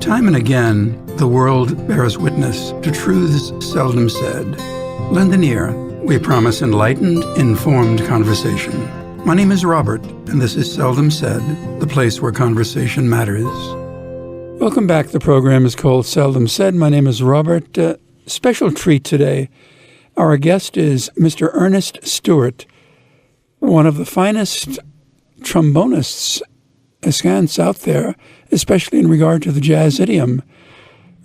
Time and again, the world bears witness to truths seldom said. Lend an ear. We promise enlightened, informed conversation. My name is Robert, and this is Seldom Said, the place where conversation matters. Welcome back. The program is called Seldom Said. My name is Robert. Special treat today. Our guest is Mr. Ernest Stuart, one of the finest trombonists askance out there, especially in regard to the jazz idiom.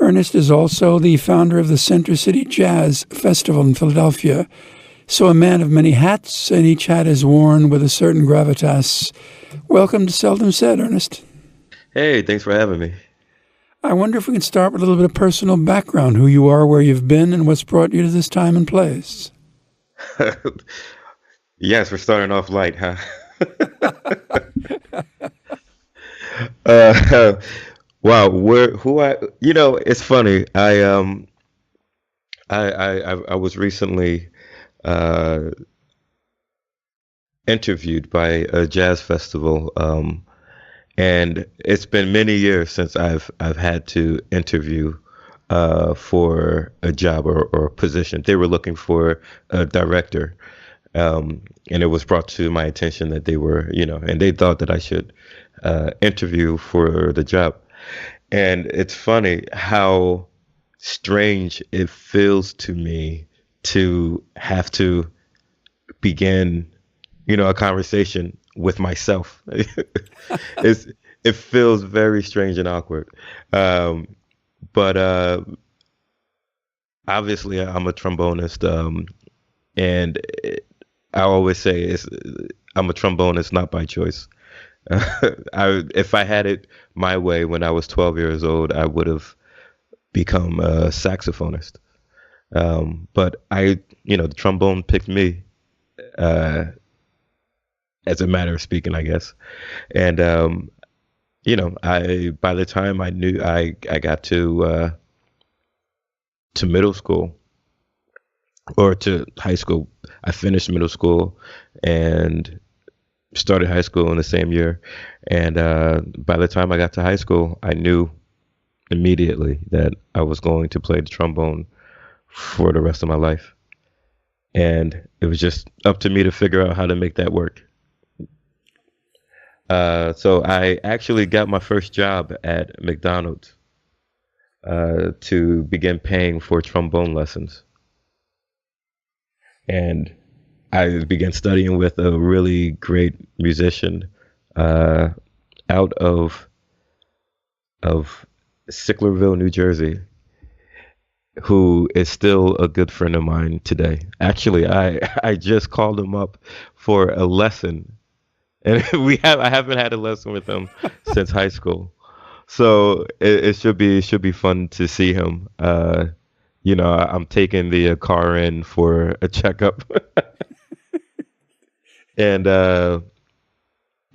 Ernest is also the founder of the Center City Jazz Festival in Philadelphia, so a man of many hats, and each hat is worn with a certain gravitas. Welcome to Seldom Said, Ernest. Hey, thanks for having me. I wonder if we can start with a little bit of personal background, who you are, where you've been, and what's brought you to this time and place. Yes, we're starting off light, huh? Wow, it's funny. I was recently interviewed by a jazz festival, and it's been many years since I've had to interview for a job or a position. They were looking for a director, and it was brought to my attention that they were, and they thought that I should interview for the job. And it's funny how strange it feels to me to have to begin, a conversation with myself. It feels very strange and awkward. But obviously I'm a trombonist, and I always say I'm a trombonist not by choice. If I had it my way when I was 12 years old, I would have become a saxophonist. But the trombone picked me, as a matter of speaking, I guess. And, by the time I knew I got to middle school or to high school, I finished middle school and started high school in the same year. And by the time I got to high school, I knew immediately that I was going to play the trombone for the rest of my life. And it was just up to me to figure out how to make that work. So I actually got my first job at McDonald's to begin paying for trombone lessons. And I began studying with a really great musician out of Sicklerville, New Jersey, who is still a good friend of mine today. Actually, I just called him up for a lesson, and I haven't had a lesson with him since high school. So it should be fun to see him. I'm taking the car in for a checkup. And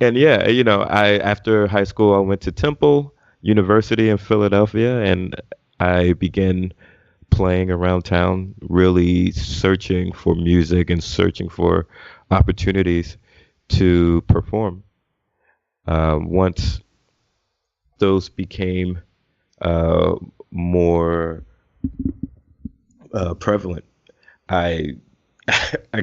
yeah, after high school, I went to Temple University in Philadelphia, and I began playing around town, really searching for music and searching for opportunities to perform. Once those became more prevalent, I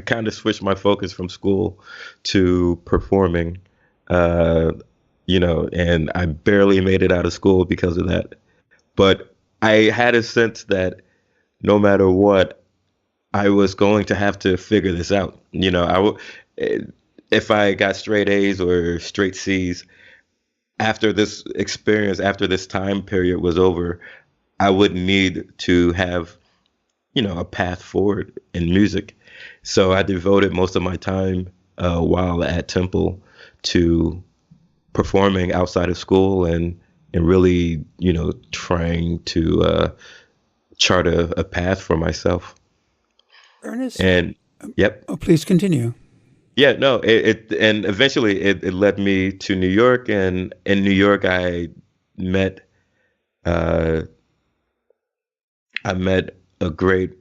kind of switched my focus from school to performing, and I barely made it out of school because of that. But I had a sense that no matter what, I was going to have to figure this out. If I got straight A's or straight C's, after this experience, after this time period was over, I would need to have, a path forward in music. So I devoted most of my time while at Temple to performing outside of school and really, trying to chart a path for myself. Ernest? And yep. Oh, please continue. Yeah, no, and eventually it led me to New York, and in New York I met a great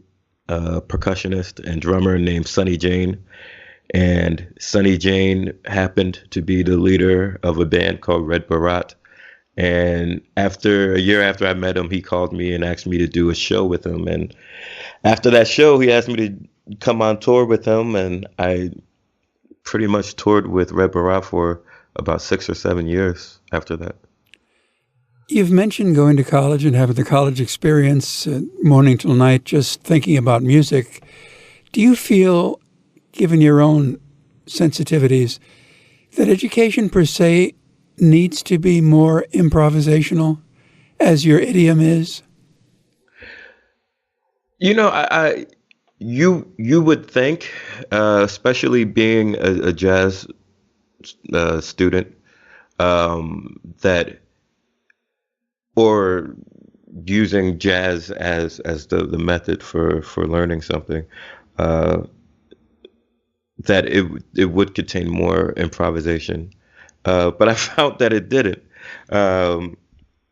percussionist and drummer named Sonny Jane, and Sonny Jane happened to be the leader of a band called Red Barat, And after a year after I met him, he called me and asked me to do a show with him. And after that show, he asked me to come on tour with him. And I pretty much toured with Red Barack for about 6 or 7 years after that. You've mentioned going to college and having the college experience, morning till night, just thinking about music. Do you feel, given your own sensitivities, that education per se needs to be more improvisational, as your idiom is? You know, you would think, especially being a jazz student, that, or using jazz as the method for learning something, that it would contain more improvisation, but I found that it didn't,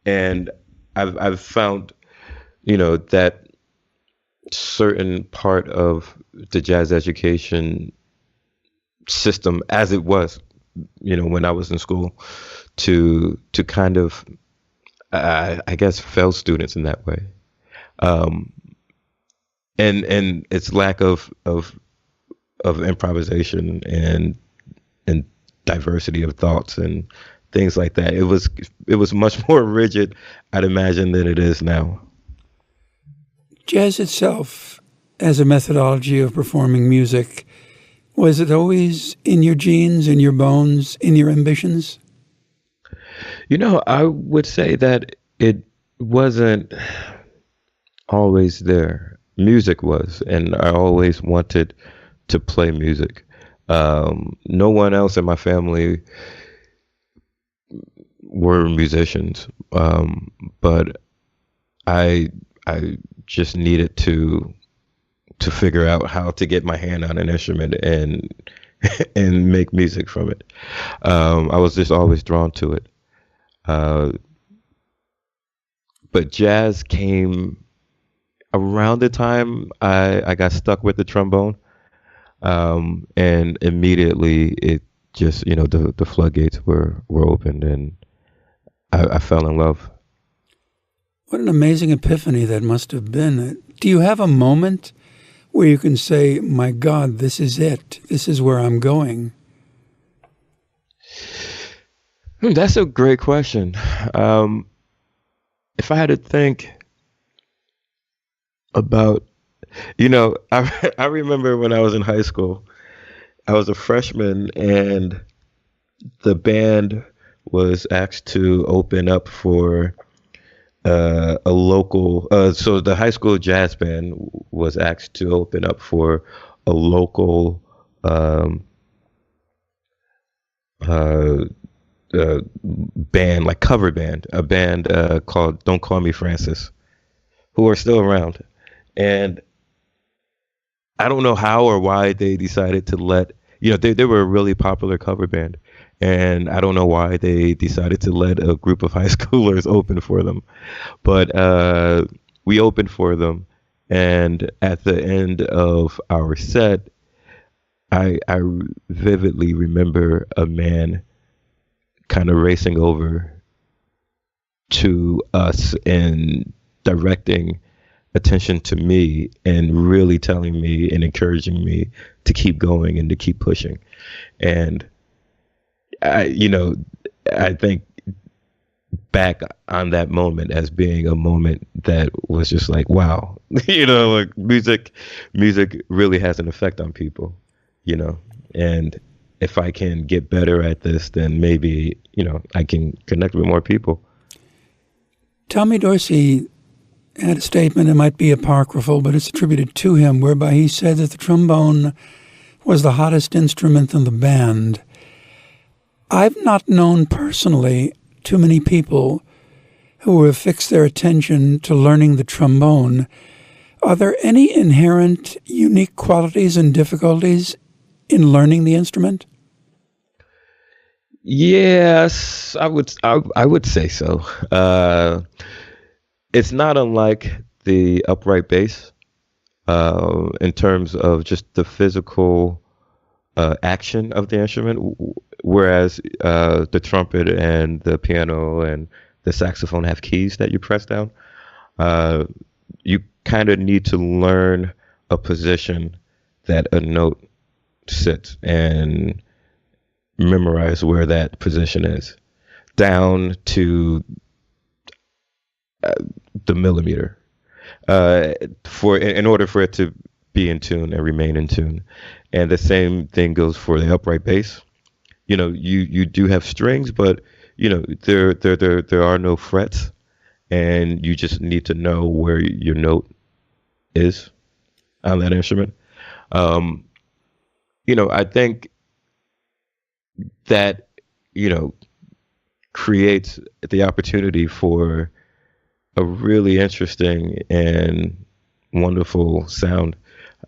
and I've found, that certain part of the jazz education system, as it was, when I was in school, to kind of, I guess, fail students in that way, and its lack of improvisation and diversity of thoughts and things like that. It was much more rigid, I'd imagine, than it is now. Jazz itself, as a methodology of performing music, was it always in your genes, in your bones, in your ambitions? I would say that it wasn't always there. Music was, and I always wanted to play music. No one else in my family were musicians, but I just needed to figure out how to get my hand on an instrument and make music from it. I was just always drawn to it. But jazz came around the time I got stuck with the trombone, and immediately it just, the floodgates were opened, and I fell in love. What an amazing epiphany that must have been. Do you have a moment where you can say, my God, this is it. This is where I'm going? That's a great question. If I had to think about, I remember when I was in high school, I was a freshman, and the band was asked to open up for a local, so the high school jazz band was asked to open up for a local band, like cover band, a band called Don't Call Me Francis, who are still around. And I don't know how or why they decided to let, they were a really popular cover band. And I don't know why they decided to let a group of high schoolers open for them. But we opened for them. And at the end of our set, I vividly remember a man kind of racing over to us and directing attention to me and really telling me and encouraging me to keep going and to keep pushing. And I think back on that moment as being a moment that was just like, wow, like music really has an effect on people, and if I can get better at this, then maybe, I can connect with more people. Tommy Dorsey had a statement, it might be apocryphal, but it's attributed to him, whereby he said that the trombone was the hottest instrument in the band. I've not known personally too many people who have fixed their attention to learning the trombone. Are there any inherent unique qualities and difficulties in learning the instrument? Yes, I would say so. It's not unlike the upright bass in terms of just the physical action of the instrument, whereas the trumpet and the piano and the saxophone have keys that you press down. You kind of need to learn a position that a note sits and memorize where that position is down to the millimeter in order for it to be in tune and remain in tune. And the same thing goes for the upright bass. You do have strings, but there are no frets, and you just need to know where your note is on that instrument. I think that creates the opportunity for a really interesting and wonderful sound.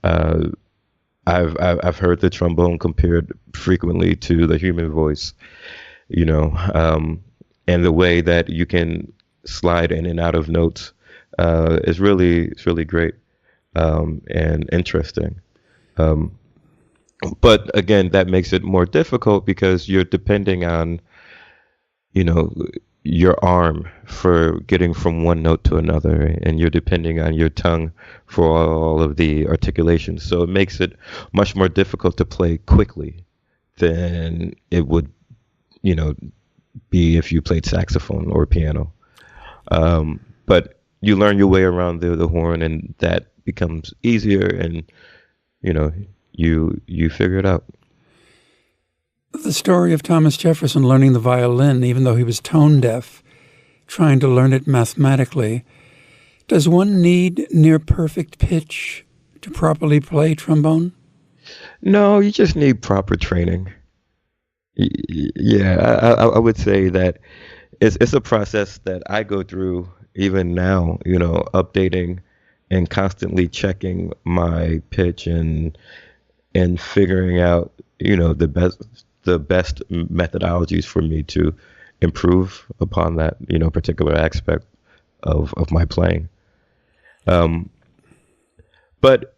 I've heard the trombone compared frequently to the human voice, and the way that you can slide in and out of notes is really great and interesting. But again, that makes it more difficult because you're depending on, your arm for getting from one note to another, and you're depending on your tongue for all of the articulations. So it makes it much more difficult to play quickly than it would, be if you played saxophone or piano. But you learn your way around the horn, and that becomes easier, and you figure it out. The story of Thomas Jefferson learning the violin, even though he was tone deaf, trying to learn it mathematically. Does one need near perfect pitch to properly play trombone? No, you just need proper training. Yeah, I would say that it's a process that I go through even now, updating and constantly checking my pitch and figuring out, the best methodologies for me to improve upon that, particular aspect of my playing. But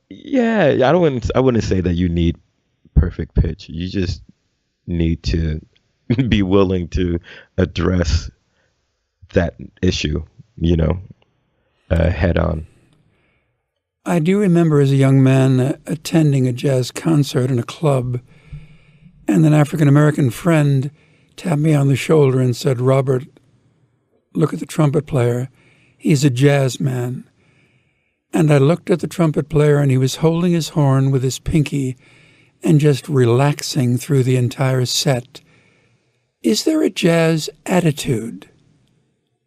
yeah, I wouldn't say that you need perfect pitch. You just need to be willing to address that issue, head on. I do remember as a young man attending a jazz concert in a club, and an African-American friend tapped me on the shoulder and said, "Robert, look at the trumpet player. He's a jazz man." And I looked at the trumpet player, and he was holding his horn with his pinky and just relaxing through the entire set. Is there a jazz attitude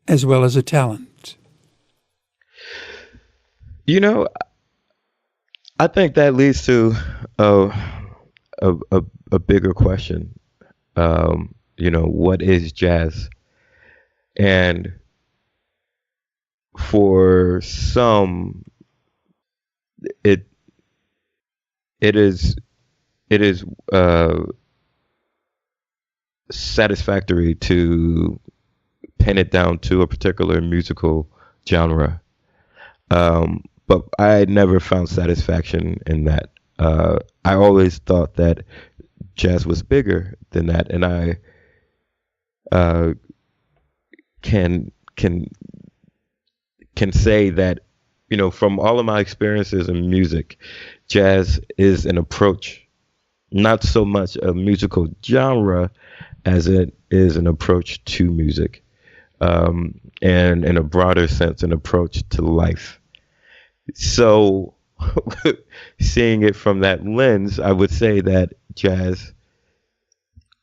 as well as a talent? I think that leads to a bigger question. What is jazz? And for some, it is satisfactory to pin it down to a particular musical genre. But I never found satisfaction in that. I always thought that jazz was bigger than that, and I can say that, from all of my experiences in music, jazz is an approach, not so much a musical genre as it is an approach to music, and in a broader sense, an approach to life. So seeing it from that lens, I would say that jazz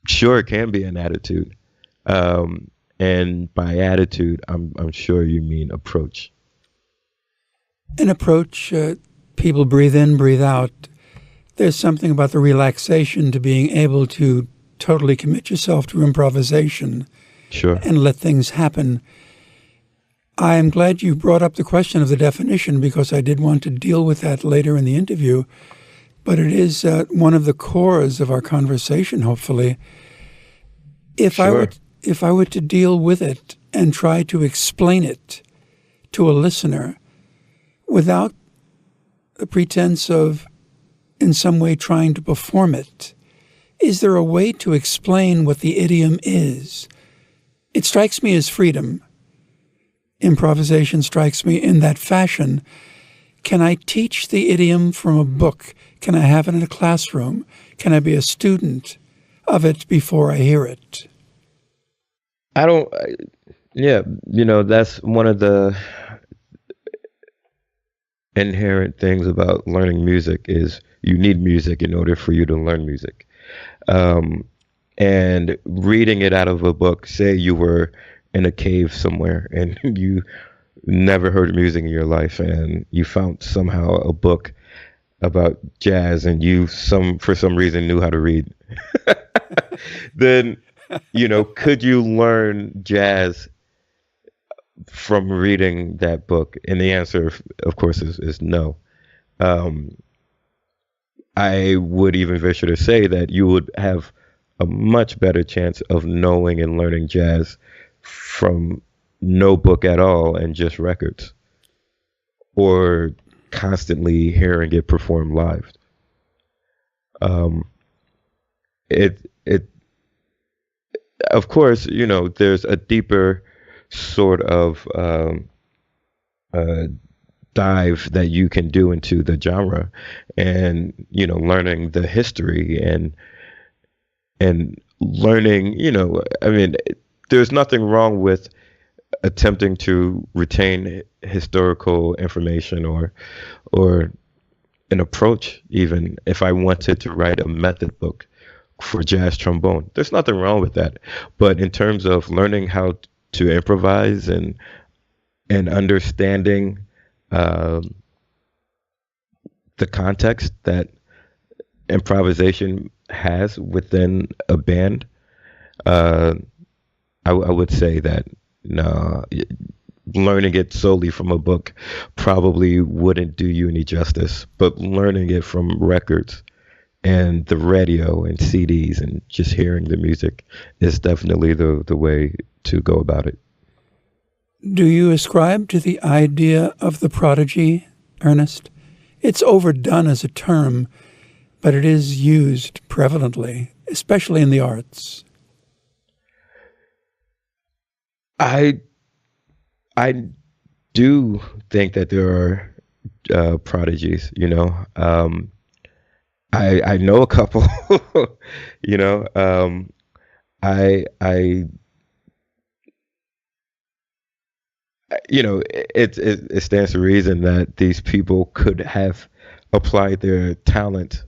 sure can be an attitude. And by attitude, I'm sure you mean approach. An approach, people breathe in, breathe out. There's something about the relaxation to being able to totally commit yourself to improvisation. Sure. And let things happen. I am glad you brought up the question of the definition, because I did want to deal with that later in the interview. But it is one of the cores of our conversation, hopefully. If I were to deal with it and try to explain it to a listener without the pretense of in some way trying to perform it, is there a way to explain what the idiom is? It strikes me as freedom. improvisation strikes me in that fashion. Can I teach the idiom from a book? Can I have it in a classroom? Can I be a student of it before I hear it? Yeah, that's one of the inherent things about learning music is you need music in order for you to learn music. And reading it out of a book, say you were in a cave somewhere and you never heard music in your life and you found somehow a book about jazz and you for some reason knew how to read, then, could you learn jazz from reading that book? And the answer, of course, is no. I would even venture to say that you would have a much better chance of knowing and learning jazz from no book at all and just records, or constantly hearing it performed live. Of course, there's a deeper sort of dive that you can do into the genre, and learning the history and learning, there's nothing wrong with attempting to retain historical information or an approach. Even if I wanted to write a method book for jazz trombone, there's nothing wrong with that. But in terms of learning how to improvise and understanding the context that improvisation has within a band, I would say that no, learning it solely from a book probably wouldn't do you any justice, but learning it from records and the radio and CDs and just hearing the music is definitely the way to go about it. Do you ascribe to the idea of the prodigy, Ernest? It's overdone as a term, but it is used prevalently, especially in the arts. I do think that there are prodigies, I know a couple, it stands to reason that these people could have applied their talent,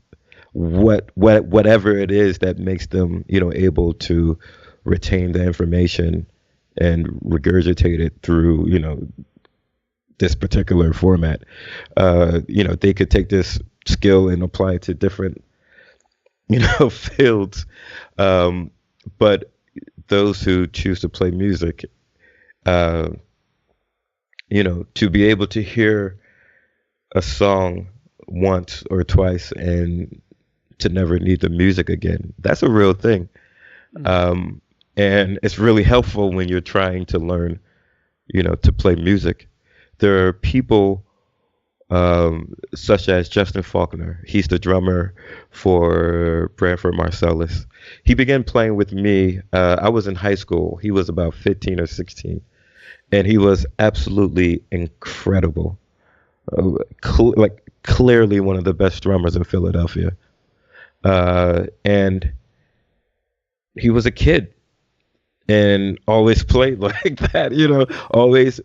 whatever it is that makes them, able to retain the information and regurgitate it through, this particular format. They could take this skill and apply it to different, fields. But those who choose to play music, to be able to hear a song once or twice and to never need the music again, that's a real thing. And it's really helpful when you're trying to learn, to play music. There are people such as Justin Faulkner. He's the drummer for Branford Marsalis. He began playing with me. I was in high school. He was about 15 or 16. And he was absolutely incredible. Clearly one of the best drummers in Philadelphia. And he was a kid and always played like that, always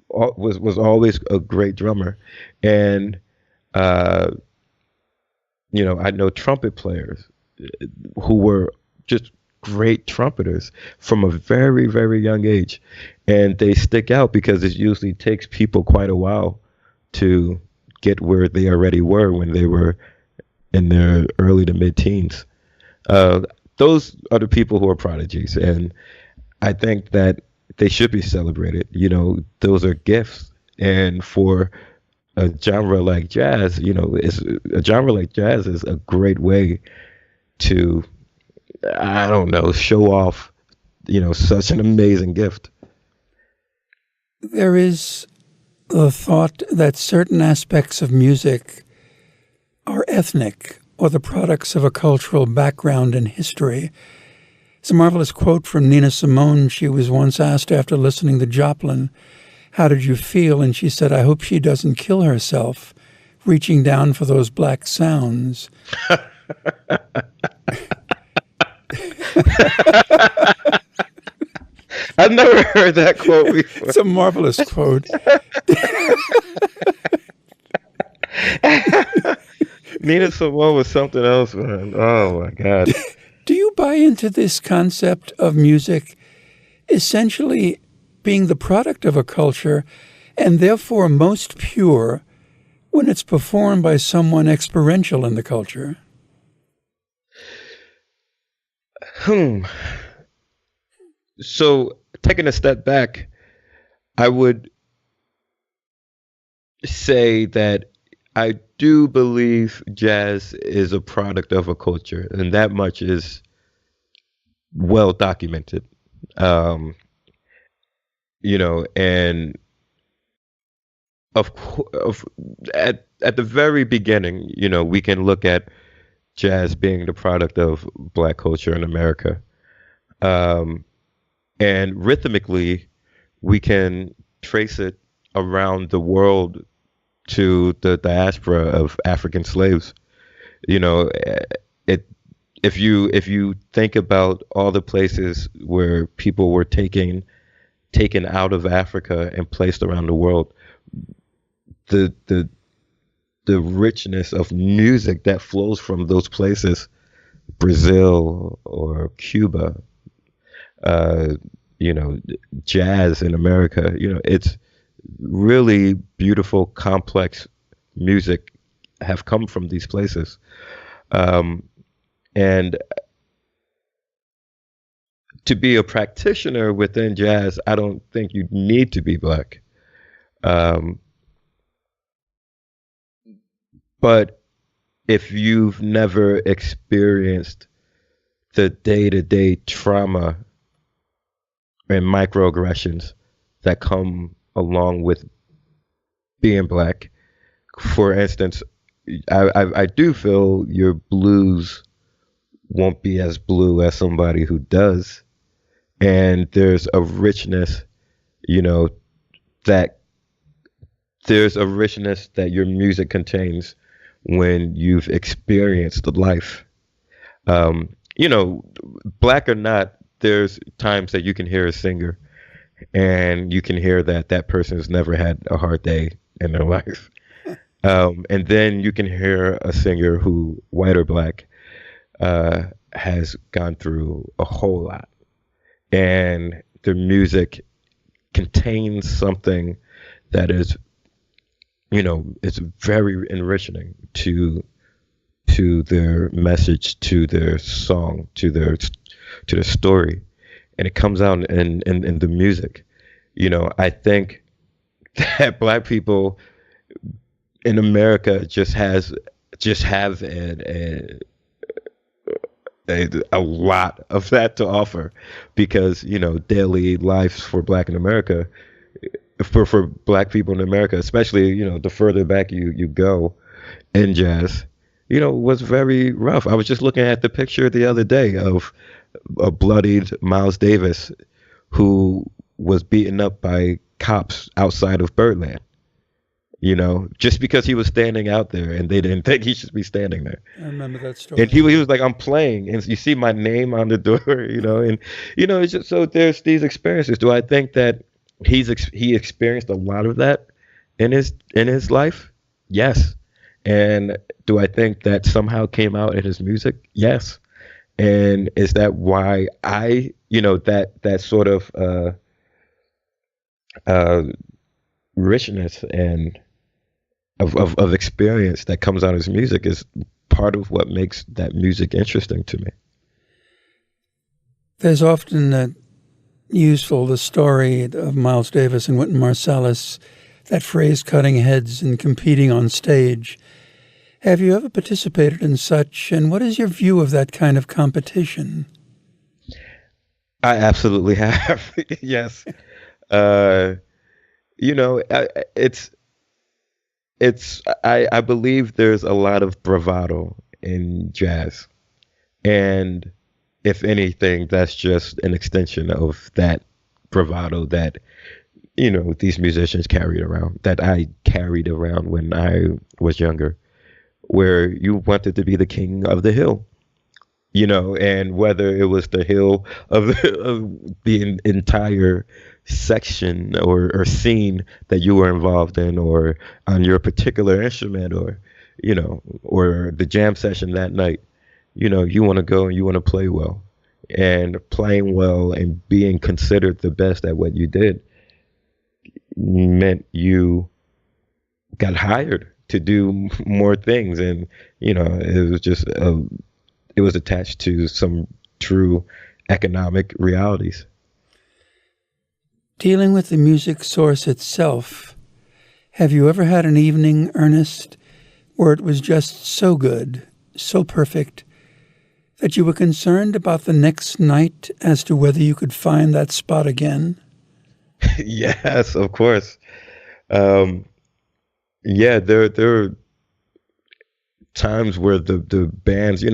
was always a great drummer. And, I know trumpet players who were just great trumpeters from a very, very young age. And they stick out because it usually takes people quite a while to get where they already were when they were in their early to mid-teens. Those are the people who are prodigies. And I think that they should be celebrated. Those are gifts. And for a genre like jazz, is a great way to, show off, such an amazing gift. There is the thought that certain aspects of music are ethnic or the products of a cultural background and history. It's a marvelous quote from Nina Simone. She was once asked after listening to Joplin, how did you feel? And she said, I hope she doesn't kill herself reaching down for those black sounds. I've never heard that quote before. It's a marvelous quote. Nina Simone was something else, man. Oh, my God. Do you buy into this concept of music essentially being the product of a culture and therefore most pure when it's performed by someone experiential in the culture? So, taking a step back, I would say that I do believe jazz is a product of a culture, and that much is well documented. And at the very beginning, we can look at jazz being the product of Black culture in America. And rhythmically, we can trace it around the world to the diaspora of African slaves. If you think about all the places where people were taken out of Africa and placed around the world, the richness of music that flows from those places, Brazil or Cuba, jazz in America, it's really beautiful, complex music have come from these places. And to be a practitioner within jazz, I don't think you need to be Black. But if you've never experienced the day-to-day trauma and microaggressions that come along with being Black, for instance, I do feel your blues won't be as blue as somebody who does. And there's a richness, that your music contains when you've experienced the life. Black or not, there's times that you can hear a singer and you can hear that person has never had a hard day in their life. And then you can hear a singer who, white or Black, has gone through a whole lot. And their music contains something that is, it's very enriching to their message, to their song, to their story, and it comes out in the music. I think that Black people in America just have a lot of that to offer, because daily lives for Black in America, for Black people in America, especially the further back you go in jazz, was very rough. I was just looking at the picture the other day of a bloodied Miles Davis who was beaten up by cops outside of Birdland, just because he was standing out there and they didn't think he should be standing there. I remember that story. And he was like, I'm playing, and you see my name on the door, and it's just, so there's these experiences. Do I think that he experienced a lot of that in his life? Yes. And do I think that somehow came out in his music? Yes. And is that why I, that sort of richness and of experience that comes out of his music is part of what makes that music interesting to me. There's often the story of Miles Davis and Wynton Marsalis, that phrase, cutting heads and competing on stage. Have you ever participated in such, and what is your view of that kind of competition? I absolutely have. Yes. I believe there's a lot of bravado in jazz. And if anything, that's just an extension of that bravado that these musicians carried around, that I carried around when I was younger, where you wanted to be the king of the hill, and whether it was the hill of the entire section or scene that you were involved in, or on your particular instrument, or the jam session that night, you want to go and you want to play well, and playing well and being considered the best at what you did meant you got hired to do more things. And it was attached to some true economic realities. Dealing with the music source itself, have you ever had an evening, Ernest, where it was just so good, so perfect, that you were concerned about the next night as to whether you could find that spot again? Yes, of course. Yeah, there are times where the bands,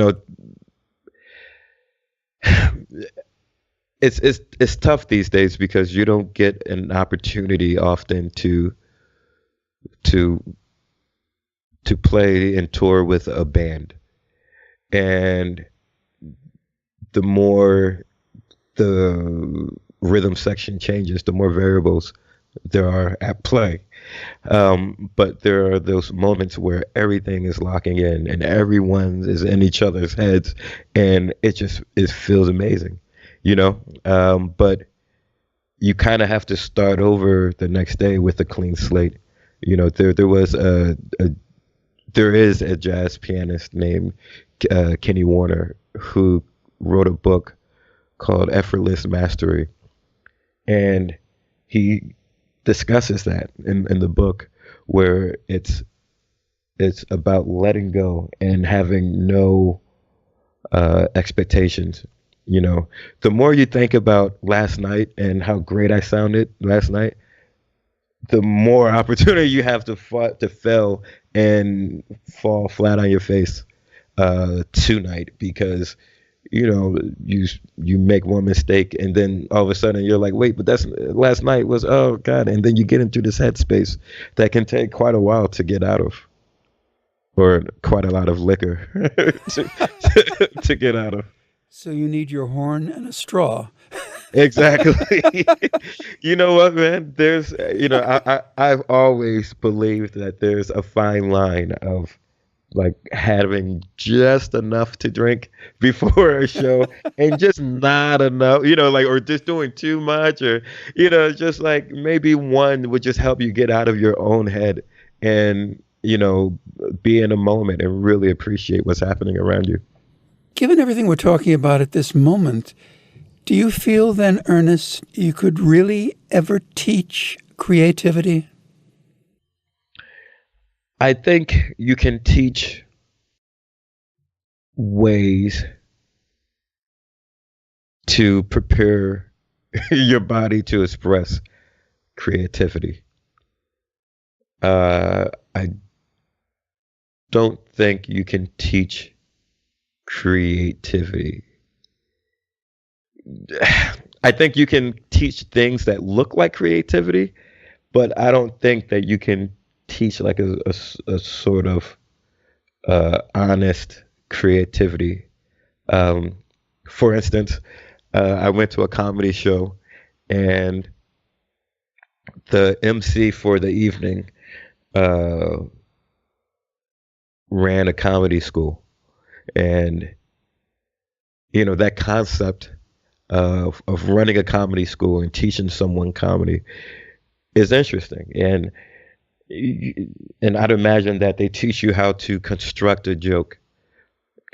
it's tough these days because you don't get an opportunity often to play and tour with a band. And the more the rhythm section changes, the more variables there are at play. But there are those moments where everything is locking in and everyone is in each other's heads, and it feels amazing, but you kind of have to start over the next day with a clean slate. There is a jazz pianist named Kenny Warner who wrote a book called Effortless Mastery, and he discusses that in the book, where it's about letting go and having no expectations. The more you think about last night and how great I sounded last night, the more opportunity you have to fail and fall flat on your face tonight, because you make one mistake and then all of a sudden you're like, wait, but that's last night was, oh God. And then you get into this headspace that can take quite a while to get out of, or quite a lot of liquor to get out of. So you need your horn and a straw. Exactly. You know what, man? There's, I've always believed that there's a fine line of like having just enough to drink before a show and just not enough, or just doing too much, or, just like maybe one would just help you get out of your own head and, be in a moment and really appreciate what's happening around you. Given everything we're talking about at this moment, do you feel then, Ernest, you could really ever teach creativity? I think you can teach ways to prepare your body to express creativity. I don't think you can teach creativity. I think you can teach things that look like creativity, but I don't think that you can teach like a sort of honest creativity. For instance, I went to a comedy show, and the MC for the evening ran a comedy school, and that concept of running a comedy school and teaching someone comedy is interesting. And I'd imagine that they teach you how to construct a joke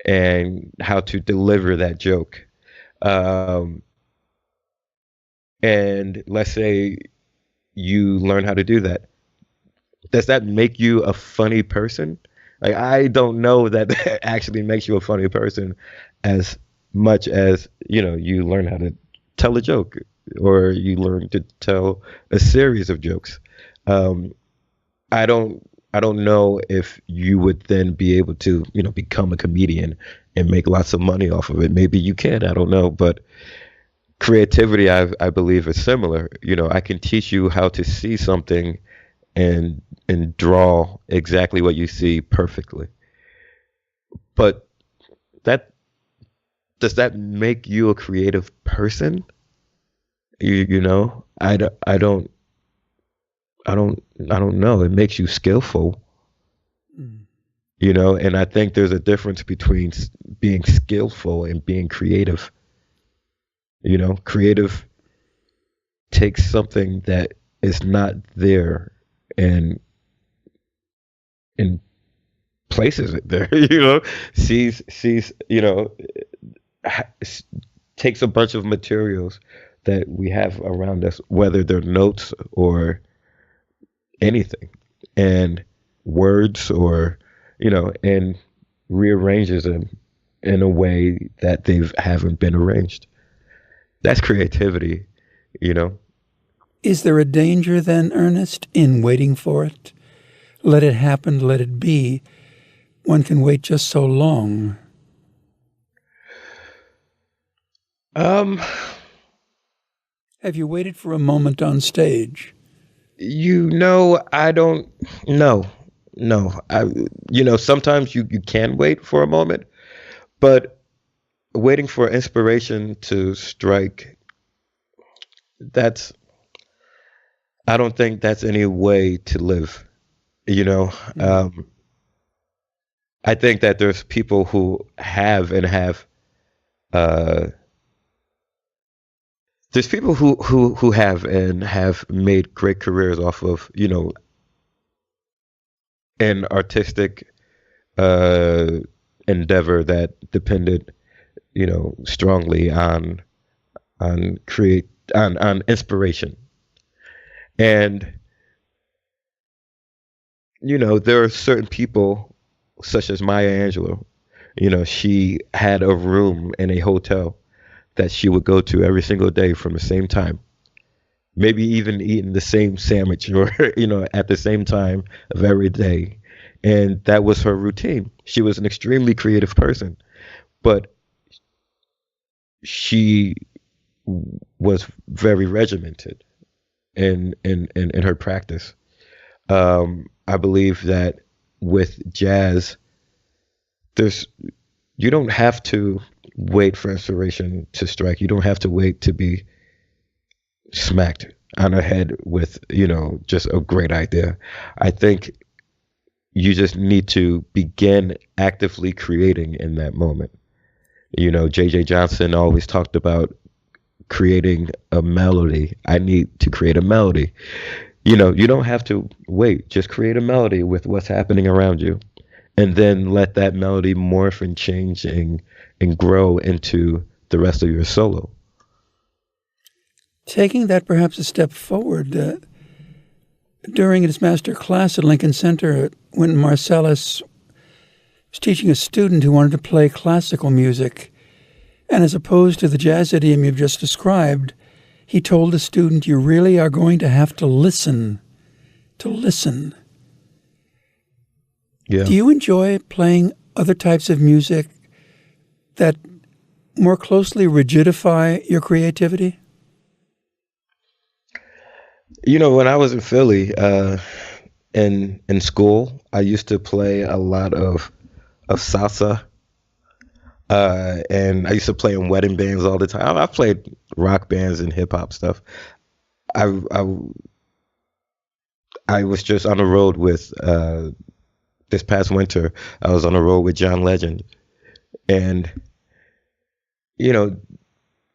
and how to deliver that joke. And let's say you learn how to do that. Does that make you a funny person? Like, I don't know that that actually makes you a funny person as much as, you learn how to tell a joke, or you learn to tell a series of jokes. I don't know if you would then be able to, become a comedian and make lots of money off of it. Maybe you can, I don't know. But creativity, I believe, is similar. I can teach you how to see something and draw exactly what you see perfectly. But that does that make you a creative person? I don't know. It makes you skillful, and I think there's a difference between being skillful and being creative. Creative takes something that is not there and places it there, sees, takes a bunch of materials that we have around us, whether they're notes or anything, and words, or, and rearranges them in a way that they haven't been arranged. That's creativity, Is there a danger then, Ernest, in waiting for it? Let it happen, let it be. One can wait just so long. Have you waited for a moment on stage? I don't know. No. Sometimes you can wait for a moment, but waiting for inspiration to strike, I don't think that's any way to live. I think that there's people who have there's people who have made great careers off of, an artistic endeavor that depended, strongly on inspiration. And there are certain people, such as Maya Angelou. She had a room in a hotel that she would go to every single day from the same time, maybe even eating the same sandwich, or at the same time of every day. And that was her routine. She was an extremely creative person, but she was very regimented in her practice. I believe that with jazz, you don't have to wait for inspiration to strike. You don't have to wait to be smacked on the head with, just a great idea. I think you just need to begin actively creating in that moment. J.J. Johnson always talked about creating a melody. I need to create a melody. You don't have to wait. Just create a melody with what's happening around you, and then let that melody morph and change and grow into the rest of your solo. Taking that perhaps a step forward, during his master class at Lincoln Center, when Marcellus was teaching a student who wanted to play classical music, and as opposed to the jazz idiom you've just described, he told the student, you really are going to have to listen. Yeah. Do you enjoy playing other types of music that more closely rigidify your creativity? When I was in Philly, in school, I used to play a lot of salsa, and I used to play in wedding bands all the time. I played rock bands and hip hop stuff. I was just on the road with this past winter. I was on the road with John Legend, and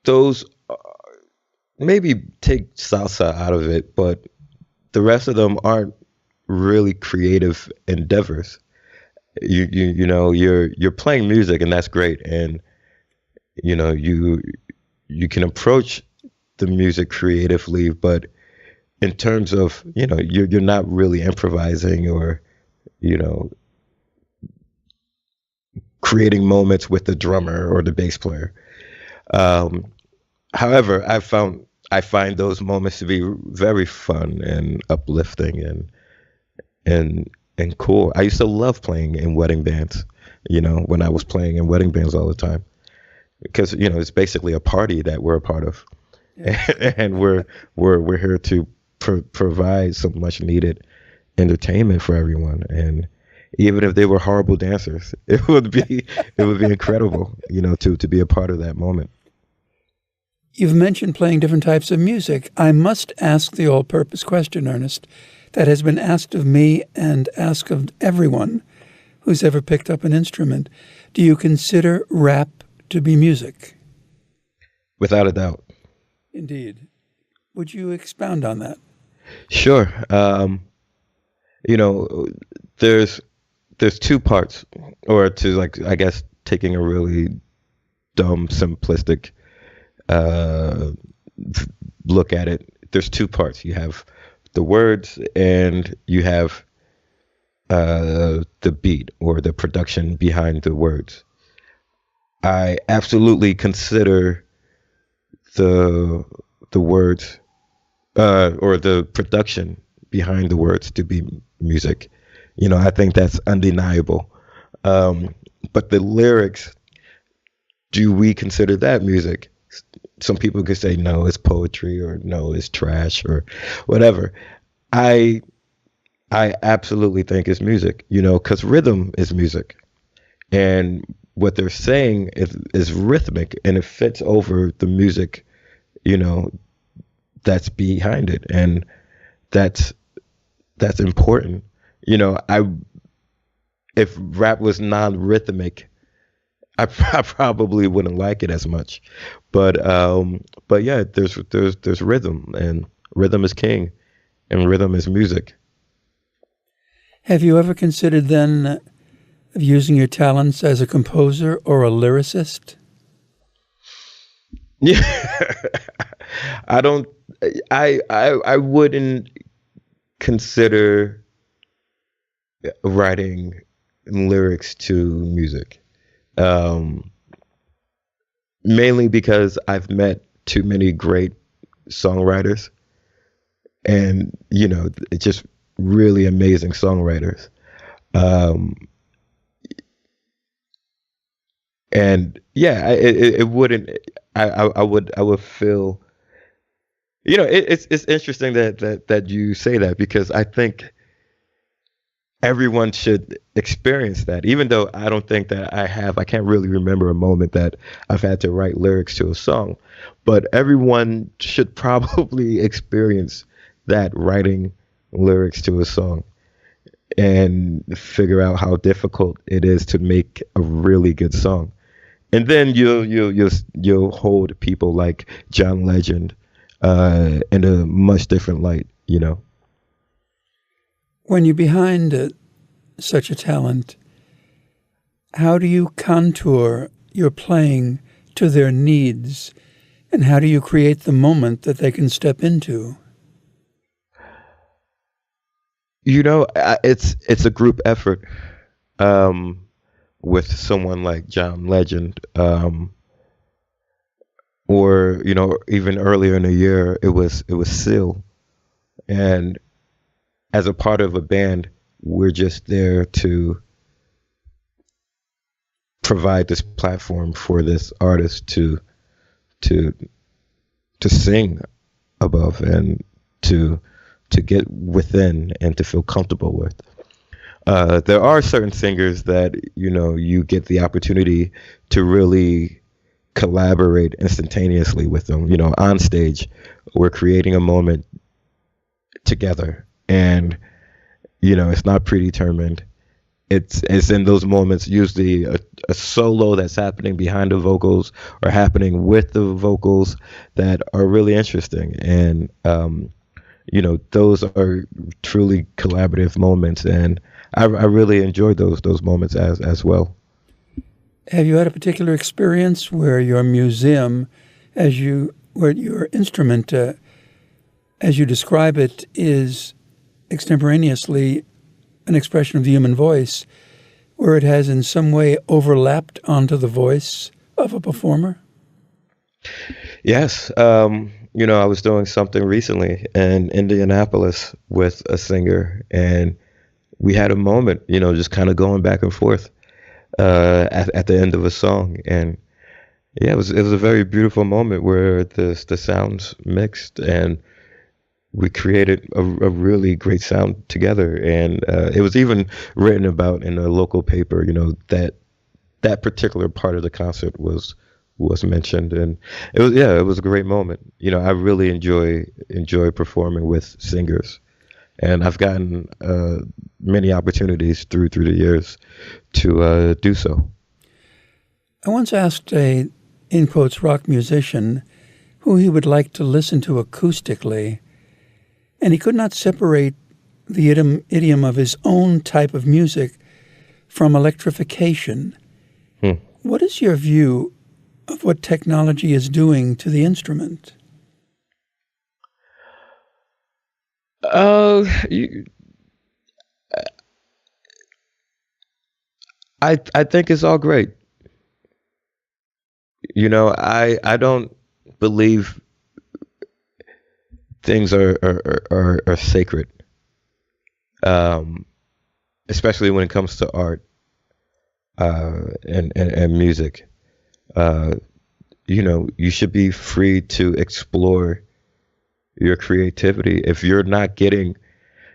those. Maybe take salsa out of it, but the rest of them aren't really creative endeavors. You're playing music, and that's great, and you can approach the music creatively, but in terms of you're not really improvising or creating moments with the drummer or the bass player. However, I find those moments to be very fun and uplifting and cool. I used to love playing in wedding bands, when I was playing in wedding bands all the time. because it's basically a party that we're a part of, and we're here to provide some much needed entertainment for everyone. And even if they were horrible dancers, it would be incredible, to be a part of that moment. You've mentioned playing different types of music. I must ask the all-purpose question, Ernest, that has been asked of me and asked of everyone who's ever picked up an instrument. Do you consider rap to be music? Without a doubt. Indeed. Would you expound on that? Sure. There's two parts, or to, like, I guess, taking a really dumb, simplistic look at it. There's two parts. You have the words and you have the beat or the production behind the words. I absolutely consider the words or the production behind the words to be music. I think that's undeniable. But the lyrics, do we consider that music? Some people could say no, it's poetry, or no, it's trash, or whatever. I absolutely think it's music, because rhythm is music, and what they're saying is rhythmic, and it fits over the music, that's behind it, and that's important. If rap was non-rhythmic, I probably wouldn't like it as much, but yeah, there's rhythm, and rhythm is king, and rhythm is music. Have you ever considered then of using your talents as a composer or a lyricist? Yeah, I wouldn't consider writing lyrics to music. Mainly because I've met too many great songwriters, and it's just really amazing songwriters. And yeah, it wouldn't. I would feel. It's interesting that you say that, because I think everyone should experience that, even though I don't think that I can't really remember a moment that I've had to write lyrics to a song, but everyone should probably experience that, writing lyrics to a song, and figure out how difficult it is to make a really good song. And then you'll hold people like John Legend in a much different light, When you're behind such a talent, how do you contour your playing to their needs, and how do you create the moment that they can step into? It's a group effort with someone like John Legend, or even earlier in the year it was Seal, and as a part of a band, we're just there to provide this platform for this artist to sing above, and to get within, and to feel comfortable with. There are certain singers that you get the opportunity to really collaborate instantaneously with them. On stage, we're creating a moment together, and it's not predetermined. It's in those moments, usually a solo that's happening behind the vocals or happening with the vocals, that are really interesting. And those are truly collaborative moments, and I really enjoyed those moments as well. Have you had a particular experience where your museum, where your instrument, as you describe it, is extemporaneously an expression of the human voice, where it has in some way overlapped onto the voice of a performer? Yes. I was doing something recently in Indianapolis with a singer, and we had a moment, just kind of going back and forth at the end of a song. And, Yeah, it was a very beautiful moment where the sounds mixed and we created a really great sound together. And it was even written about in a local paper, that particular part of the concert was mentioned, and it was a great moment. I really enjoy performing with singers, and I've gotten many opportunities through the years to do so. I once asked a, in quotes, rock musician who he would like to listen to acoustically, and he could not separate the idiom of his own type of music from electrification. What is your view of what technology is doing to the instrument? I think it's all great. I don't believe things are sacred, especially when it comes to art and music. You should be free to explore your creativity. If you're not getting,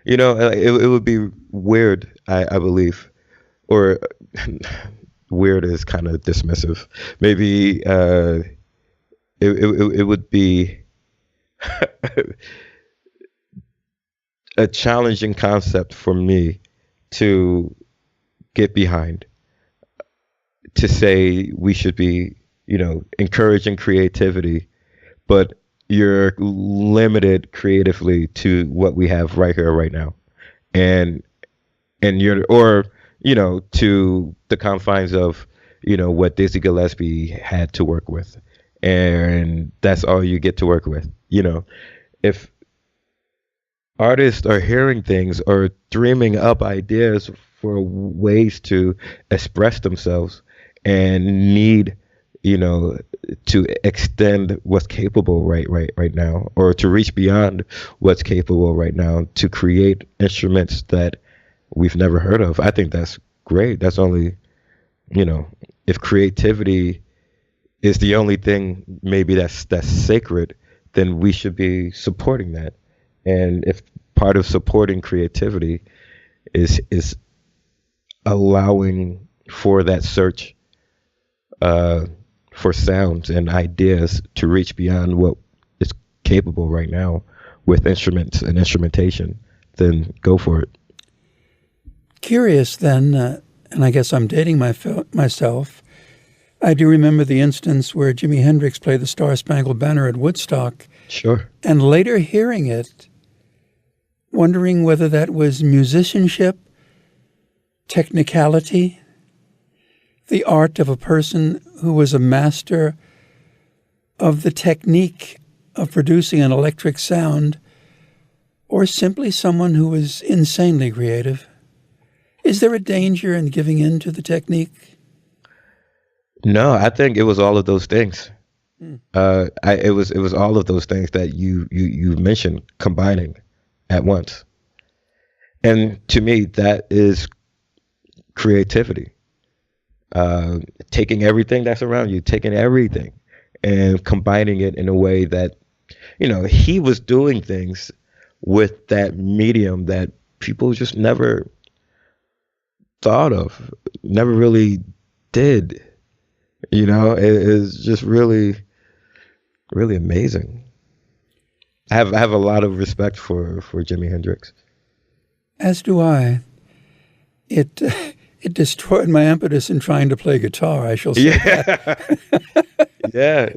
it would be weird, I believe, or weird is kind of dismissive. Maybe it would be a challenging concept for me to get behind, to say we should be, encouraging creativity, but you're limited creatively to what we have right here, right now. And to the confines of, what Dizzy Gillespie had to work with. And that's all you get to work with. If artists are hearing things or dreaming up ideas for ways to express themselves and need, to extend what's capable right now, or to reach beyond what's capable right now, to create instruments that we've never heard of, I think that's great. That's only, if creativity is the only thing maybe that's sacred, then we should be supporting that. And if part of supporting creativity is allowing for that search for sounds and ideas to reach beyond what is capable right now with instruments and instrumentation, then go for it. Curious then, and I guess I'm dating myself, I do remember the instance where Jimi Hendrix played the Star-Spangled Banner at Woodstock. Sure. And later hearing it, wondering whether that was musicianship, technicality, the art of a person who was a master of the technique of producing an electric sound, or simply someone who was insanely creative. Is there a danger in giving in to the technique? No, I think it was all of those things. It was all of those things that you mentioned combining at once. And to me, that is creativity. Taking everything that's around you, taking everything and combining it in a way that, he was doing things with that medium that people just never thought of, never really did. It is just really, really amazing. I have a lot of respect for Jimi Hendrix. As do I. It destroyed my impetus in trying to play guitar, I shall say. Yeah,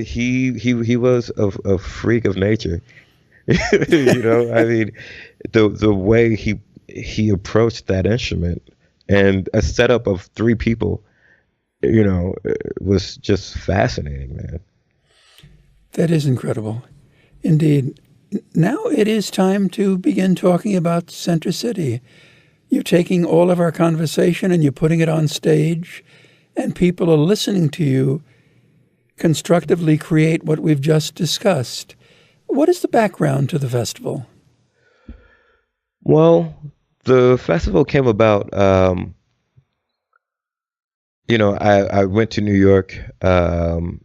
he was a freak of nature. I mean, the way he approached that instrument and a setup of three people, was just fascinating, man. That is incredible. Indeed. Now it is time to begin talking about Center City. You're taking all of our conversation and you're putting it on stage, and people are listening to you constructively create what we've just discussed. What is the background to the festival? Well, the festival came about, I went to New York, and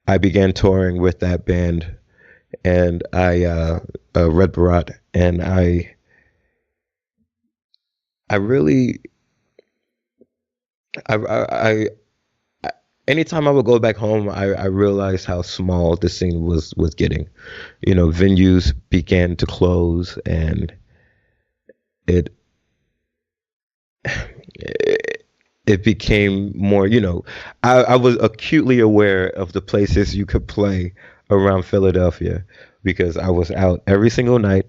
I began touring with that band, and Red Barat, and I really, I anytime I would go back home, I realized how small the scene was getting. Venues began to close, and it became more, I was acutely aware of the places you could play around Philadelphia, because I was out every single night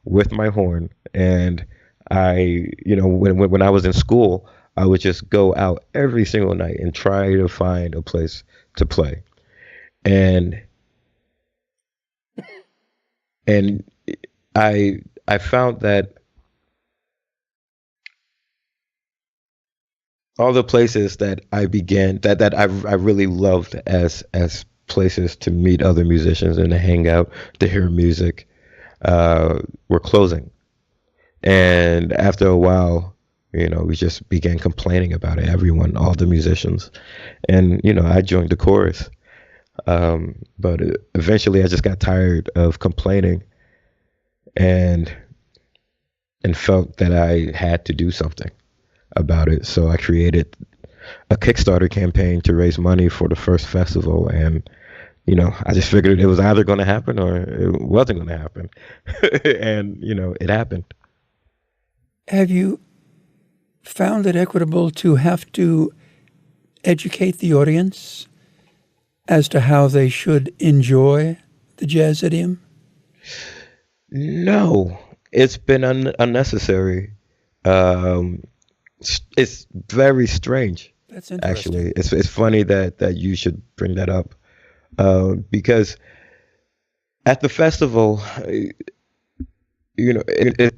with my horn. And when I was in school, I would just go out every single night and try to find a place to play. And I found that all the places that I began, that I really loved as places to meet other musicians and to hang out, to hear music, were closing. And after a while, we just began complaining about it, everyone, all the musicians. And, I joined the chorus. But eventually I just got tired of complaining and felt that I had to do something about it. So I created a Kickstarter campaign to raise money for the first festival. And, I just figured it was either going to happen or it wasn't going to happen. And, it happened. Have you found it equitable to have to educate the audience as to how they should enjoy the jazz idiom? No, it's been unnecessary. It's very strange. That's interesting. Actually, it's funny that you should bring that up, because at the festival, the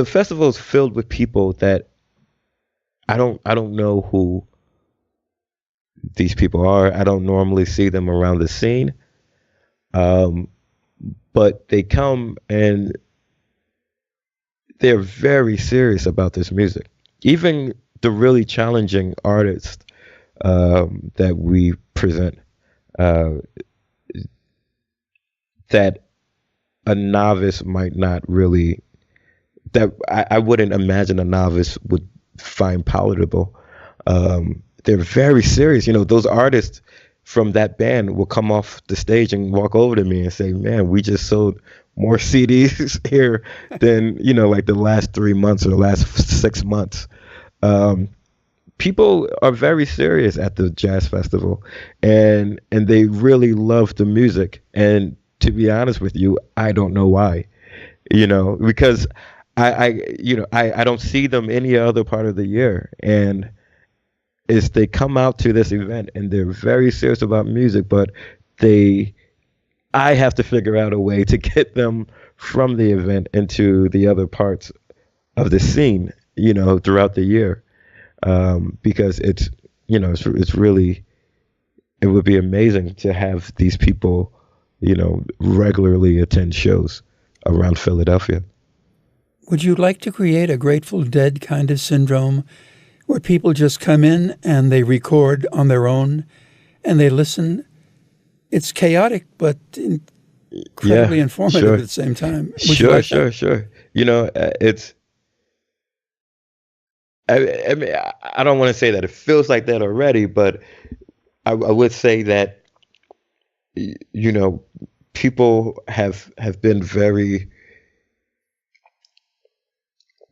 festival is filled with people that I don't know who these people are. I don't normally see them around the scene, but they come and they're very serious about this music. Even the really challenging artists that we present, that a novice might not really, that I wouldn't imagine a novice would find palatable. They're very serious. Those artists from that band will come off the stage and walk over to me and say, "Man, we just sold more CDs here than, like the last 3 months or the last 6 months." People are very serious at the jazz festival, and they really love the music. And to be honest with you, I don't know why, because I don't see them any other part of the year. And they come out to this event and they're very serious about music, but I have to figure out a way to get them from the event into the other parts of the scene, throughout the year. Because it's really, it would be amazing to have these people, regularly attend shows around Philadelphia. Would you like to create a Grateful Dead kind of syndrome where people just come in and they record on their own and they listen? It's chaotic, but incredibly informative at the same time. Sure. It's, I mean, I don't want to say that it feels like that already, but I would say that, people have been very,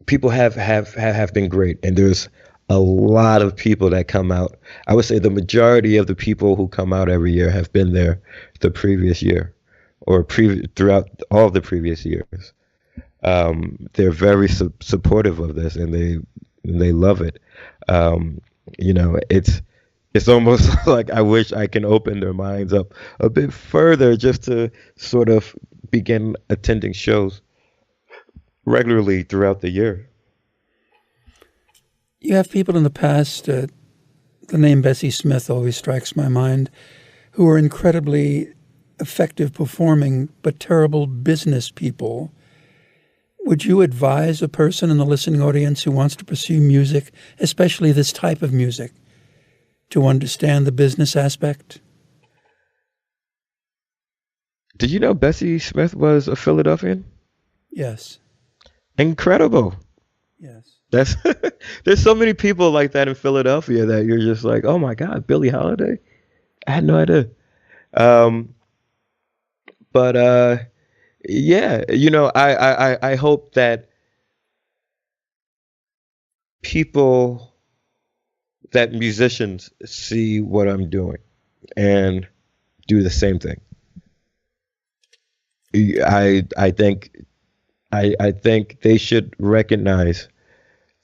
people have been great. And there's a lot of people that come out. I would say the majority of the people who come out every year have been there the previous year or throughout all the previous years. They're very supportive of this, and they love it. It's almost like I wish I can open their minds up a bit further just to sort of begin attending shows regularly throughout the year. You have people in the past, the name Bessie Smith always strikes my mind, who are incredibly effective performing, but terrible business people. Would you advise a person in the listening audience who wants to pursue music, especially this type of music, to understand the business aspect? Did you know Bessie Smith was a Philadelphian? Yes. Incredible. Yes. That's there's so many people like that in Philadelphia that you're just like, oh my God, Billie Holiday? I had no idea. But yeah, I hope that musicians see what I'm doing and do the same thing. I think they should recognize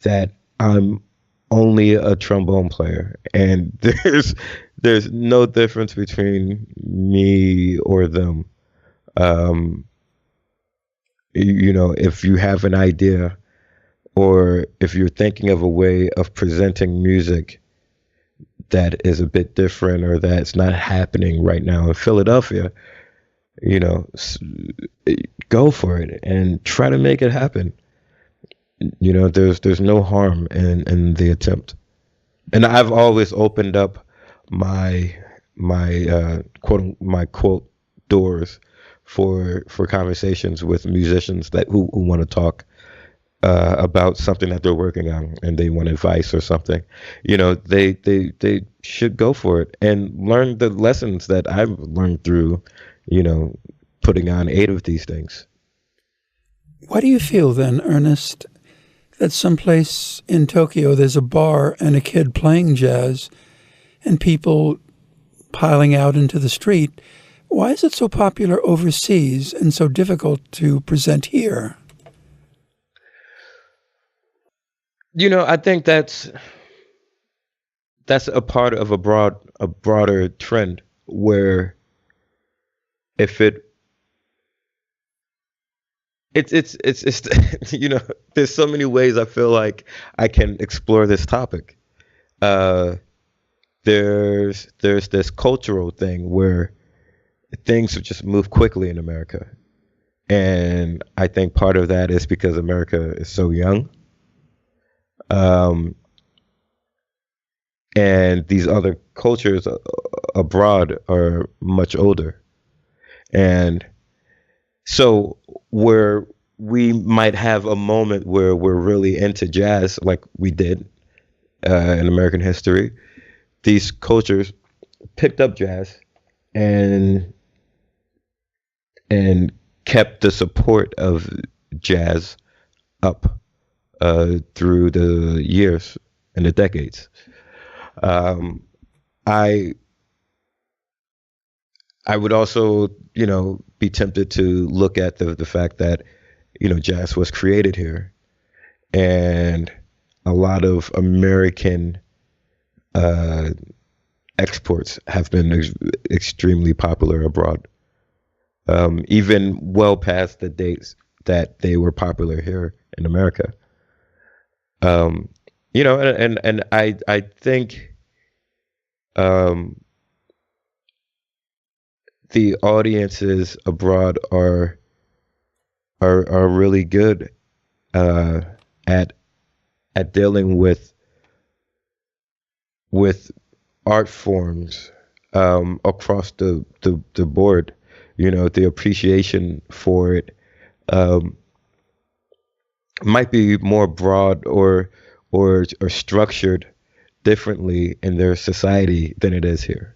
that I'm only a trombone player, and there's no difference between me or them. If you have an idea, or if you're thinking of a way of presenting music that is a bit different or that's not happening right now in Philadelphia, go for it and try to make it happen. There's no harm in the attempt. And I've always opened up my quote doors for conversations with musicians who want to talk about something that they're working on, and they want advice or something. They should go for it and learn the lessons that I've learned through putting on 8 of these things. Why do you feel then, Ernest, that someplace in Tokyo there's a bar and a kid playing jazz and people piling out into the street? Why is it so popular overseas and so difficult to present here? I think that's a part of a broader trend where if it's there's so many ways I feel like I can explore this topic. There's this cultural thing where things just move quickly in America, and I think part of that is because America is so young. And these other cultures abroad are much older. And so where we might have a moment where we're really into jazz, like we did in American history, these cultures picked up jazz and kept the support of jazz up through the years and the decades. I would also, be tempted to look at the fact that, jazz was created here, and a lot of American exports have been extremely popular abroad, even well past the dates that they were popular here in America. And I think the audiences abroad are really good at dealing with art forms across the board. The appreciation for it might be more broad or structured differently in their society than it is here.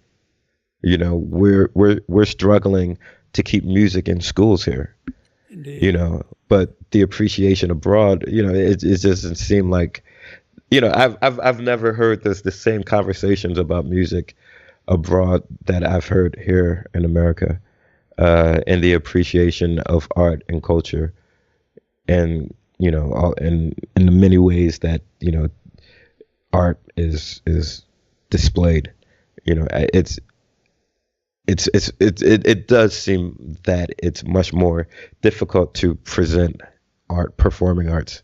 We're struggling to keep music in schools here. Indeed. But the appreciation abroad, it just doesn't seem like, I've never heard the same conversations about music abroad that I've heard here in America, and the appreciation of art and culture, and in the many ways that art is displayed. It does seem that it's much more difficult to present performing arts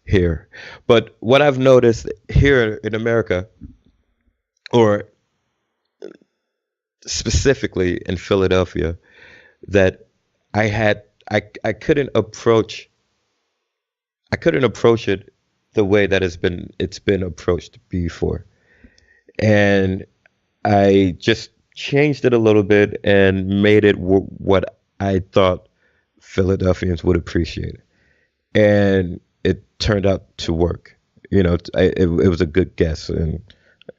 here. But what I've noticed here in America, or specifically in Philadelphia, that I couldn't approach I couldn't approach it the way that it's been approached before. And I just changed it a little bit and made it what I thought Philadelphians would appreciate. And it turned out to work. It was a good guess and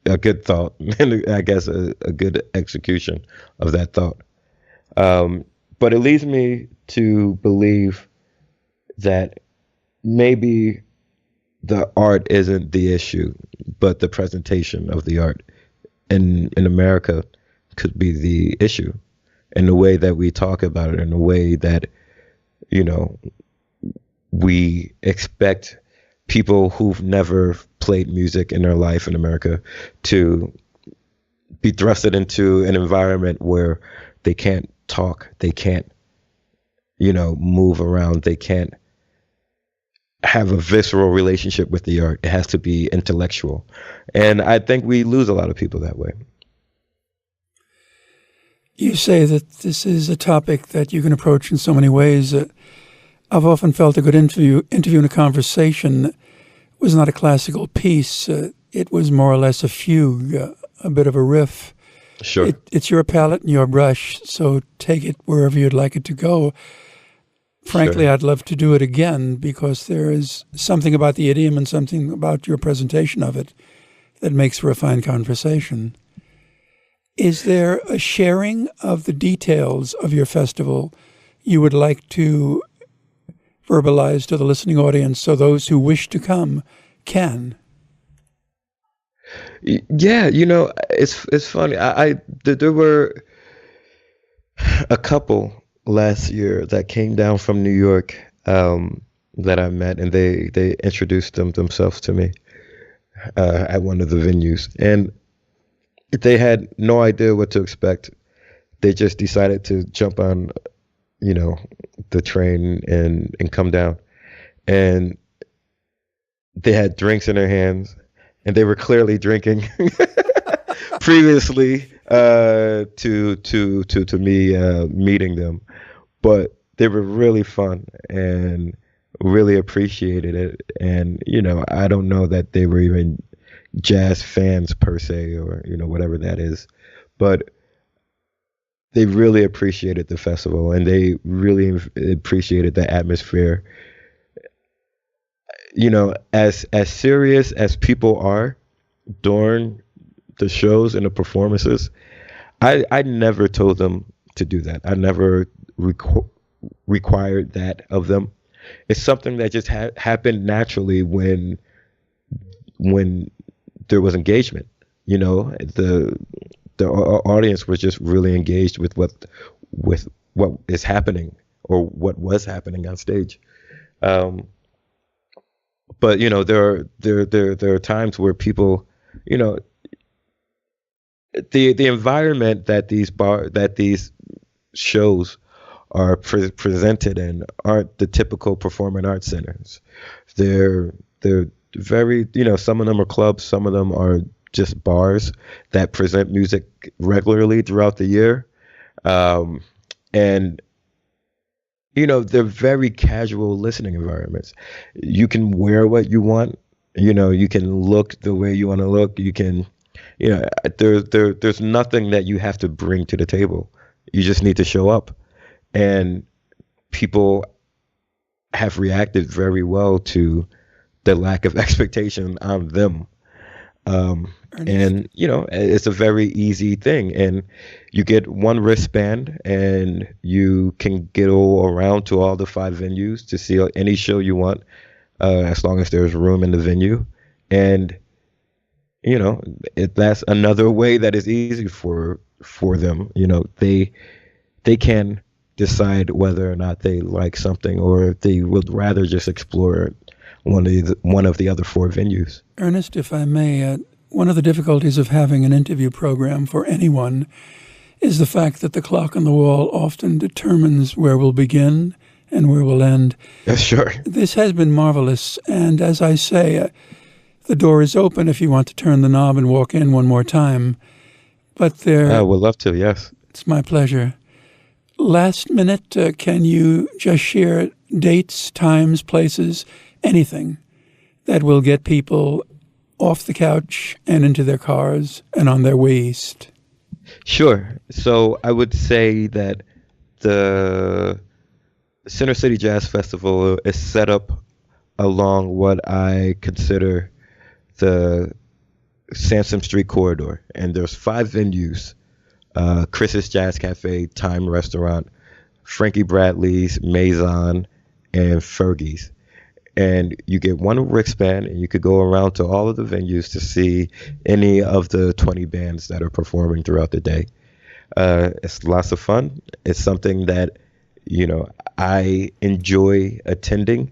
a good thought, and I guess a good execution of that thought. But it leads me to believe that maybe the art isn't the issue, but the presentation of the art in America could be the issue, and the way that we talk about it, and the way that, we expect people who've never played music in their life in America to be thrusted into an environment where they can't talk, they can't, move around, they can't have a visceral relationship with the art. It has to be intellectual. And I think we lose a lot of people that way. You say that this is a topic that you can approach in so many ways. I've often felt a good interview and a conversation was not a classical piece. It was more or less a fugue, a bit of a riff. Sure. It's your palette and your brush, so take it wherever you'd like it to go. Frankly, Sure. I'd love to do it again because there is something about the idiom and something about your presentation of it that makes for a fine conversation. Is there a sharing of the details of your festival you would like to verbalize to the listening audience so those who wish to come can? Yeah, it's funny. There were a couple last year that came down from New York that I met, and they introduced themselves to me at one of the venues, and they had no idea what to expect. They just decided to jump on, the train and come down, and they had drinks in their hands, and they were clearly drinking previously to me meeting them, but they were really fun and really appreciated it. And I don't know that they were even jazz fans per se, or whatever that is, but they really appreciated the festival, and they really appreciated the atmosphere. As serious as people are during the shows and the performances, I never told them to do that. I never required that of them. It's something that just happened naturally when there was engagement. The audience was just really engaged with what is happening, or what was happening on stage. But there are times where people, the environment that these shows are presented in aren't the typical performing arts centers. They're very, some of them are clubs, some of them are just bars that present music regularly throughout the year. And they're very casual listening environments. You can wear what you want, you can look the way you want to look. You can, there's nothing that you have to bring to the table. You just need to show up. And people have reacted very well to the lack of expectation on them. And it's a very easy thing, and you get one wristband and you can go around to all the 5 venues to see any show you want, as long as there's room in the venue. And that's another way that is easy for them. They can decide whether or not they like something, or if they would rather just explore one of the other 4 venues. Ernest, if I may, one of the difficulties of having an interview program for anyone is the fact that the clock on the wall often determines where we'll begin and where we'll end. Yeah, sure. This has been marvelous, and as I say, the door is open if you want to turn the knob and walk in one more time. But I would love to, yes. It's my pleasure. Last minute, can you just share dates, times, places, anything that will get people off the couch and into their cars and on their way east? Sure. So I would say that the Center City Jazz Festival is set up along what I consider the Sansom Street corridor. And there's 5 venues: Chris's Jazz Cafe, Time Restaurant, Frankie Bradley's, Maison, and Fergie's. And you get one wristband, and you could go around to all of the venues to see any of the 20 bands that are performing throughout the day. It's lots of fun. It's something that, I enjoy attending,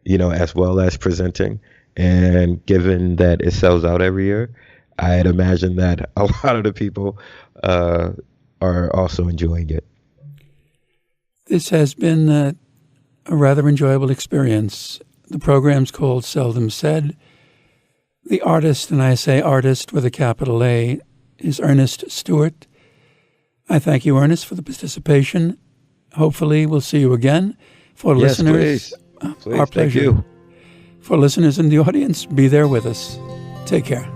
as well as presenting. And given that it sells out every year, I'd imagine that a lot of the people are also enjoying it. This has been a rather enjoyable experience. The program's called Seldom Said. The artist, and I say artist with a capital A, is Ernest Stuart. I thank you, Ernest, for the participation. Hopefully we'll see you again. For Yes, listeners, please. Our pleasure. Thank you. For listeners in the audience, be there with us. Take care.